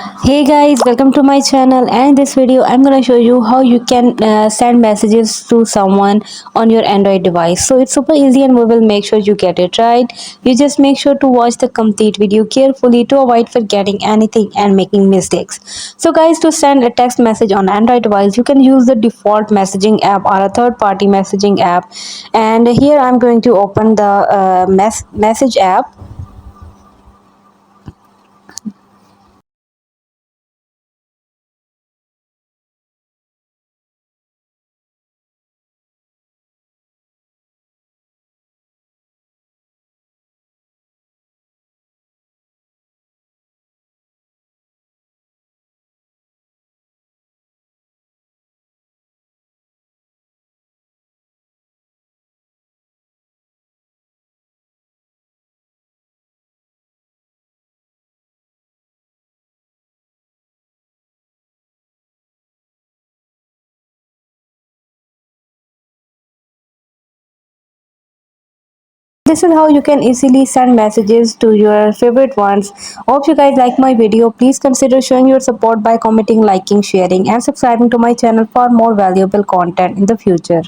Hey guys, welcome to my channel, and in this video I'm going to show you how you can send messages to someone on your Android device. So it's super easy and we will make sure you get it right. You just make sure to watch the complete video carefully to avoid forgetting anything and making mistakes. So guys, to send a text message on Android device, you can use the default messaging app or a third party messaging app. And here I'm going to open the message app. This is how you can easily send messages to your favorite ones. Hope you guys like my video. Please consider showing your support by commenting, liking, sharing and subscribing to my channel for more valuable content in the future.